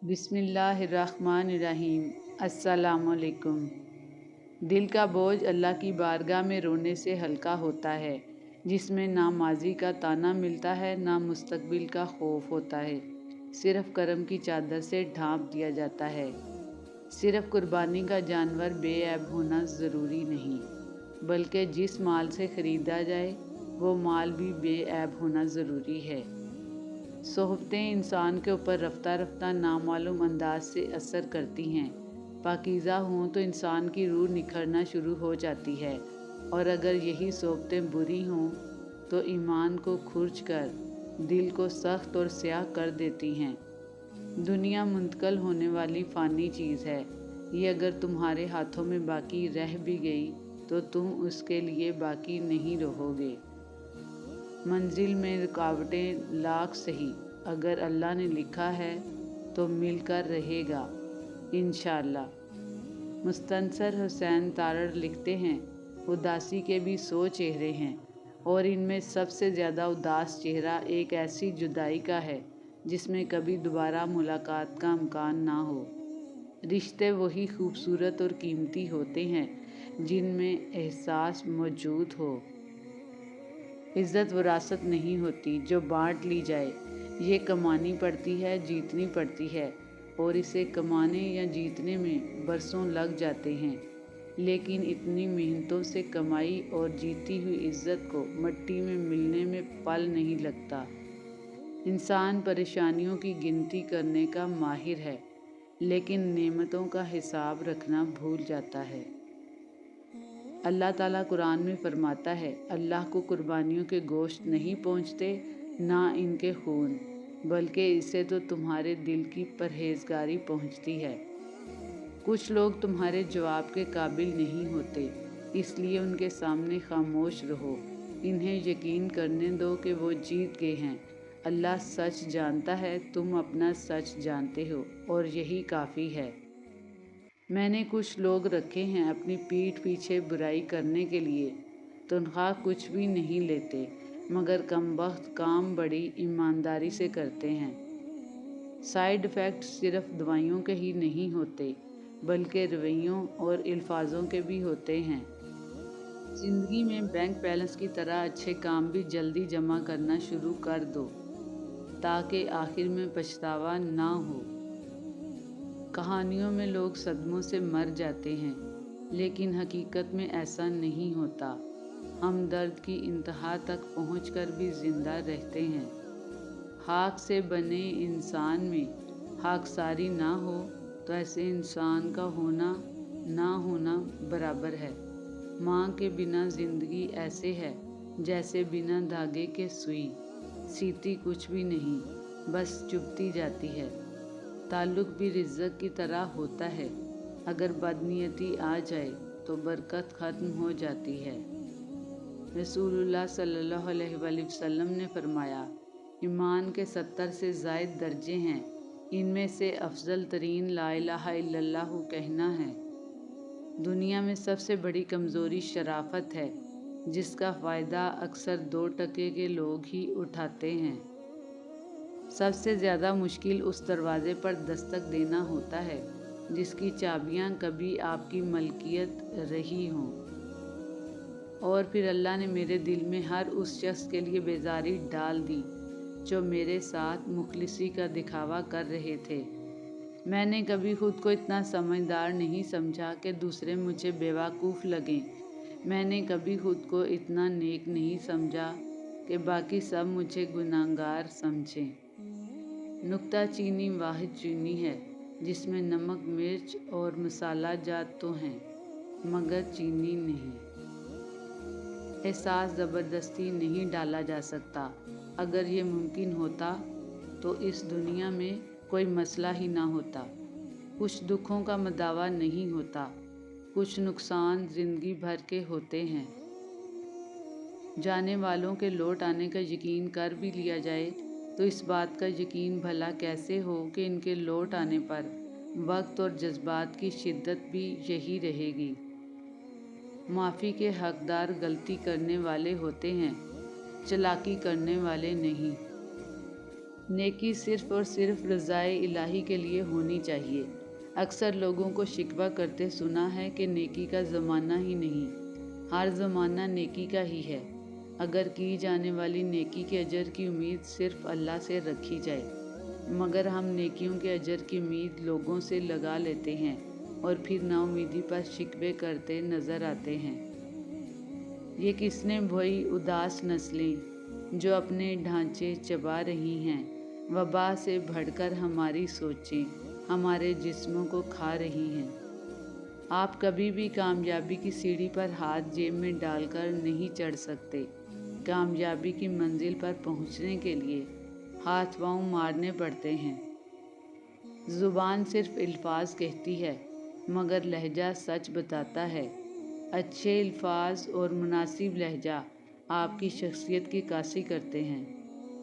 بسم اللہ الرحمن الرحیم۔ السلام علیکم۔ دل کا بوجھ اللہ کی بارگاہ میں رونے سے ہلکا ہوتا ہے، جس میں نہ ماضی کا تانا ملتا ہے نہ مستقبل کا خوف ہوتا ہے، صرف کرم کی چادر سے ڈھانپ دیا جاتا ہے۔ صرف قربانی کا جانور بے عیب ہونا ضروری نہیں، بلکہ جس مال سے خریدا جائے وہ مال بھی بے عیب ہونا ضروری ہے۔ صحبتیں انسان کے اوپر رفتہ رفتہ نامعلوم انداز سے اثر کرتی ہیں۔ پاکیزہ ہوں تو انسان کی روح نکھرنا شروع ہو جاتی ہے، اور اگر یہی صحبتیں بری ہوں تو ایمان کو کھرچ کر دل کو سخت اور سیاہ کر دیتی ہیں۔ دنیا منتقل ہونے والی فانی چیز ہے، یہ اگر تمہارے ہاتھوں میں باقی رہ بھی گئی تو تم اس کے لیے باقی نہیں رہو گے۔ منزل میں رکاوٹیں لاکھ سہی، اگر اللہ نے لکھا ہے تو مل کر رہے گا انشاءاللہ۔ مستنصر حسین تارڑ لکھتے ہیں، اداسی کے بھی 100 چہرے ہیں، اور ان میں سب سے زیادہ اداس چہرہ ایک ایسی جدائی کا ہے جس میں کبھی دوبارہ ملاقات کا امکان نہ ہو۔ رشتے وہی خوبصورت اور قیمتی ہوتے ہیں جن میں احساس موجود ہو۔ عزت وراثت نہیں ہوتی جو بانٹ لی جائے، یہ کمانی پڑتی ہے، جیتنی پڑتی ہے، اور اسے کمانے یا جیتنے میں برسوں لگ جاتے ہیں، لیکن اتنی محنتوں سے کمائی اور جیتی ہوئی عزت کو مٹی میں ملنے میں پل نہیں لگتا۔ انسان پریشانیوں کی گنتی کرنے کا ماہر ہے، لیکن نعمتوں کا حساب رکھنا بھول جاتا ہے۔ اللہ تعالیٰ قرآن میں فرماتا ہے، اللہ کو قربانیوں کے گوشت نہیں پہنچتے نہ ان کے خون، بلکہ اسے تو تمہارے دل کی پرہیزگاری پہنچتی ہے۔ کچھ لوگ تمہارے جواب کے قابل نہیں ہوتے، اس لیے ان کے سامنے خاموش رہو، انہیں یقین کرنے دو کہ وہ جیت گئے ہیں۔ اللہ سچ جانتا ہے، تم اپنا سچ جانتے ہو، اور یہی کافی ہے۔ میں نے کچھ لوگ رکھے ہیں اپنی پیٹھ پیچھے برائی کرنے کے لیے، تنخواہ کچھ بھی نہیں لیتے، مگر کم بخت کام بڑی ایمانداری سے کرتے ہیں۔ سائیڈ ایفیکٹ صرف دوائیوں کے ہی نہیں ہوتے، بلکہ رویوں اور الفاظوں کے بھی ہوتے ہیں۔ زندگی میں بینک بیلنس کی طرح اچھے کام بھی جلدی جمع کرنا شروع کر دو، تاکہ آخر میں پچھتاوا نہ ہو۔ کہانیوں میں لوگ صدموں سے مر جاتے ہیں، لیکن حقیقت میں ایسا نہیں ہوتا۔ ہم درد کی انتہا تک پہنچ کر بھی زندہ رہتے ہیں۔ خاک سے بنے انسان میں خاکساری نہ ہو تو ایسے انسان کا ہونا نہ ہونا برابر ہے۔ ماں کے بنا زندگی ایسے ہے جیسے بنا دھاگے کے سوئی، سیتی کچھ بھی نہیں، بس چبھتی جاتی ہے۔ تعلق بھی رزق کی طرح ہوتا ہے، اگر بدنیتی آ جائے تو برکت ختم ہو جاتی ہے۔ رسول اللہ صلی اللہ علیہ وآلہ وسلم نے فرمایا، ایمان کے 70 سے زائد درجے ہیں، ان میں سے افضل ترین لا الہ الا اللہ کہنا ہے۔ دنیا میں سب سے بڑی کمزوری شرافت ہے، جس کا فائدہ اکثر 2% کے لوگ ہی اٹھاتے ہیں۔ سب سے زیادہ مشکل اس دروازے پر دستک دینا ہوتا ہے جس کی چابیاں کبھی آپ کی ملکیت رہی ہوں۔ اور پھر اللہ نے میرے دل میں ہر اس شخص کے لیے بیزاری ڈال دی جو میرے ساتھ مخلصی کا دکھاوا کر رہے تھے۔ میں نے کبھی خود کو اتنا سمجھدار نہیں سمجھا کہ دوسرے مجھے بیوقوف لگیں، میں نے کبھی خود کو اتنا نیک نہیں سمجھا کہ باقی سب مجھے گناہگار سمجھیں۔ نکتہ چینی واحد چینی ہے جس میں نمک مرچ اور مسالہ جات تو ہیں مگر چینی نہیں۔ احساس زبردستی نہیں ڈالا جا سکتا، اگر یہ ممکن ہوتا تو اس دنیا میں کوئی مسئلہ ہی نہ ہوتا۔ کچھ دکھوں کا مداوع نہیں ہوتا، کچھ نقصان زندگی بھر کے ہوتے ہیں۔ جانے والوں کے لوٹ آنے کا یقین کر بھی لیا جائے تو اس بات کا یقین بھلا کیسے ہو کہ ان کے لوٹ آنے پر وقت اور جذبات کی شدت بھی یہی رہے گی۔ معافی کے حقدار غلطی کرنے والے ہوتے ہیں، چالاکی کرنے والے نہیں۔ نیکی صرف اور صرف رضائے الہی کے لیے ہونی چاہیے۔ اکثر لوگوں کو شکوہ کرتے سنا ہے کہ نیکی کا زمانہ ہی نہیں، ہر زمانہ نیکی کا ہی ہے۔ اگر کی جانے والی نیکی کے اجر کی امید صرف اللہ سے رکھی جائے، مگر ہم نیکیوں کے اجر کی امید لوگوں سے لگا لیتے ہیں اور پھر نا امیدی پر شکوے کرتے نظر آتے ہیں۔ یہ کس نے بوئی اداس نسلیں جو اپنے ڈھانچے چبا رہی ہیں، وبا سے بڑھ کر ہماری سوچیں ہمارے جسموں کو کھا رہی ہیں۔ آپ کبھی بھی کامیابی کی سیڑھی پر ہاتھ جیب میں ڈال کر نہیں چڑھ سکتے۔ کامیابی کی منزل پر پہنچنے کے لیے ہاتھ پاؤں مارنے پڑتے ہیں۔ زبان صرف الفاظ کہتی ہے، مگر لہجہ سچ بتاتا ہے۔ اچھے الفاظ اور مناسب لہجہ آپ کی شخصیت کی عکاسی کرتے ہیں۔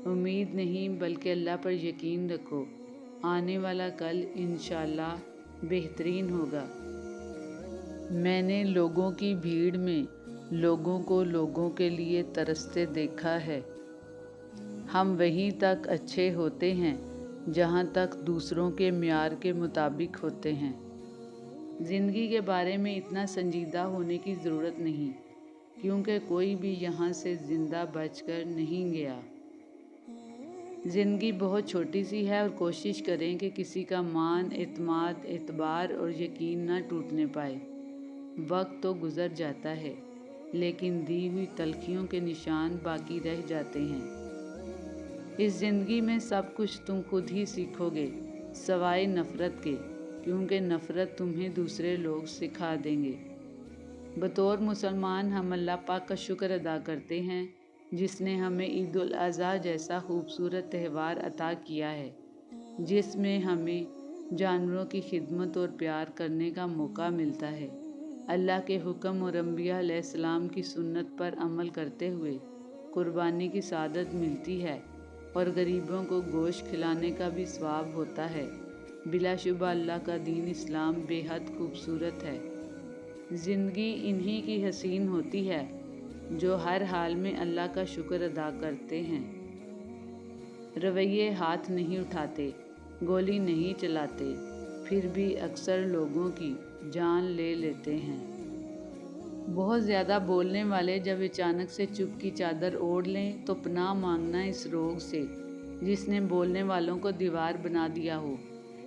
امید نہیں بلکہ اللہ پر یقین رکھو، آنے والا کل انشاءاللہ بہترین ہوگا۔ میں نے لوگوں کی بھیڑ میں لوگوں کو لوگوں کے لیے ترستے دیکھا ہے۔ ہم وہیں تک اچھے ہوتے ہیں جہاں تک دوسروں کے معیار کے مطابق ہوتے ہیں۔ زندگی کے بارے میں اتنا سنجیدہ ہونے کی ضرورت نہیں، کیونکہ کوئی بھی یہاں سے زندہ بچ کر نہیں گیا۔ زندگی بہت چھوٹی سی ہے اور کوشش کریں کہ کسی کا مان، اعتماد، اعتبار اور یقین نہ ٹوٹنے پائے۔ وقت تو گزر جاتا ہے، لیکن دی ہوئی تلخیوں کے نشان باقی رہ جاتے ہیں۔ اس زندگی میں سب کچھ تم خود ہی سیکھو گے، سوائے نفرت کے، کیونکہ نفرت تمہیں دوسرے لوگ سکھا دیں گے۔ بطور مسلمان ہم اللہ پاک کا شکر ادا کرتے ہیں جس نے ہمیں عید الاضحیٰ جیسا خوبصورت تہوار عطا کیا ہے، جس میں ہمیں جانوروں کی خدمت اور پیار کرنے کا موقع ملتا ہے، اللہ کے حکم اور انبیاء علیہ السلام کی سنت پر عمل کرتے ہوئے قربانی کی سعادت ملتی ہے اور غریبوں کو گوشت کھلانے کا بھی ثواب ہوتا ہے۔ بلا شبہ اللہ کا دین اسلام بے حد خوبصورت ہے۔ زندگی انہی کی حسین ہوتی ہے جو ہر حال میں اللہ کا شکر ادا کرتے ہیں۔ رویے ہاتھ نہیں اٹھاتے، گولی نہیں چلاتے، پھر بھی اکثر لوگوں کی جان لے لیتے ہیں۔ بہت زیادہ بولنے والے جب اچانک سے چپ کی چادر اوڑھ لیں تو پناہ مانگنا اس روگ سے جس نے بولنے والوں کو دیوار بنا دیا ہو۔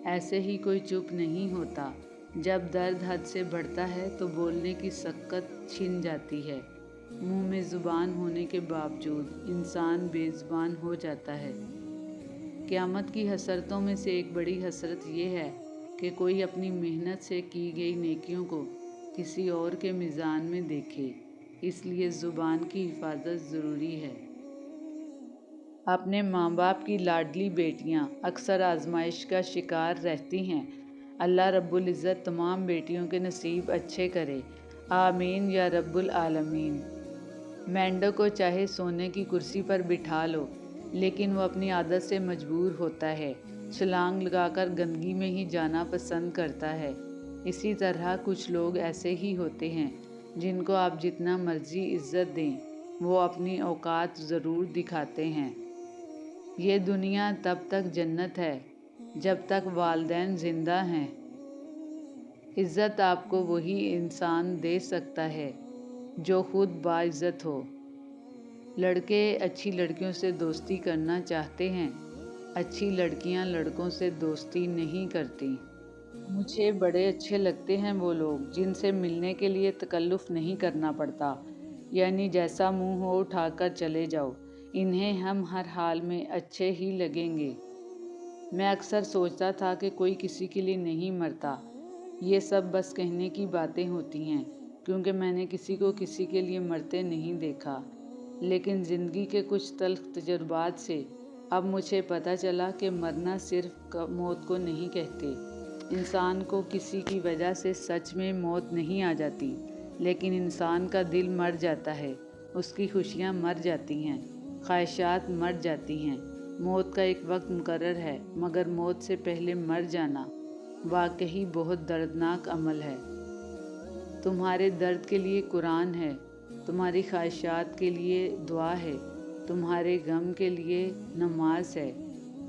ایسے ہی کوئی چپ نہیں ہوتا۔ جب درد حد سے بڑھتا ہے تو بولنے کی سکت چھن جاتی ہے۔ منہ میں زبان ہونے کے باوجود انسان بے زبان ہو جاتا ہے۔ قیامت کی حسرتوں میں سے ایک بڑی حسرت یہ ہے کہ کوئی اپنی محنت سے کی گئی نیکیوں کو کسی اور کے میزان میں دیکھے۔ اس لیے زبان کی حفاظت ضروری ہے۔ اپنے ماں باپ کی لاڈلی بیٹیاں اکثر آزمائش کا شکار رہتی ہیں۔ اللہ رب العزت تمام بیٹیوں کے نصیب اچھے کرے، آمین یا رب العالمین۔ مینڈک کو چاہے سونے کی کرسی پر بٹھا لو، لیکن وہ اپنی عادت سے مجبور ہوتا ہے، چھلانگ لگا کر گندگی میں ہی جانا پسند کرتا ہے۔ اسی طرح کچھ لوگ ایسے ہی ہوتے ہیں جن کو آپ جتنا مرضی عزت دیں، وہ اپنی اوقات ضرور دکھاتے ہیں۔ یہ دنیا تب تک جنت ہے جب تک والدین زندہ ہیں۔ عزت آپ کو وہی انسان دے سکتا ہے جو خود باعزت ہو۔ لڑکے اچھی لڑکیوں سے دوستی کرنا چاہتے ہیں، اچھی لڑکیاں لڑکوں سے دوستی نہیں کرتی۔ مجھے بڑے اچھے لگتے ہیں وہ لوگ جن سے ملنے کے لیے تکلف نہیں کرنا پڑتا، یعنی جیسا منہ ہو اٹھا کر چلے جاؤ، انہیں ہم ہر حال میں اچھے ہی لگیں گے۔ میں اکثر سوچتا تھا کہ کوئی کسی کے لیے نہیں مرتا، یہ سب بس کہنے کی باتیں ہوتی ہیں، کیونکہ میں نے کسی کو کسی کے لیے مرتے نہیں دیکھا۔ لیکن زندگی کے کچھ تلخ تجربات سے اب مجھے پتہ چلا کہ مرنا صرف موت کو نہیں کہتے۔ انسان کو کسی کی وجہ سے سچ میں موت نہیں آ جاتی، لیکن انسان کا دل مر جاتا ہے، اس کی خوشیاں مر جاتی ہیں، خواہشات مر جاتی ہیں۔ موت کا ایک وقت مقرر ہے، مگر موت سے پہلے مر جانا واقعی بہت دردناک عمل ہے۔ تمہارے درد کے لیے قرآن ہے، تمہاری خواہشات کے لیے دعا ہے، تمہارے غم کے لیے نماز ہے۔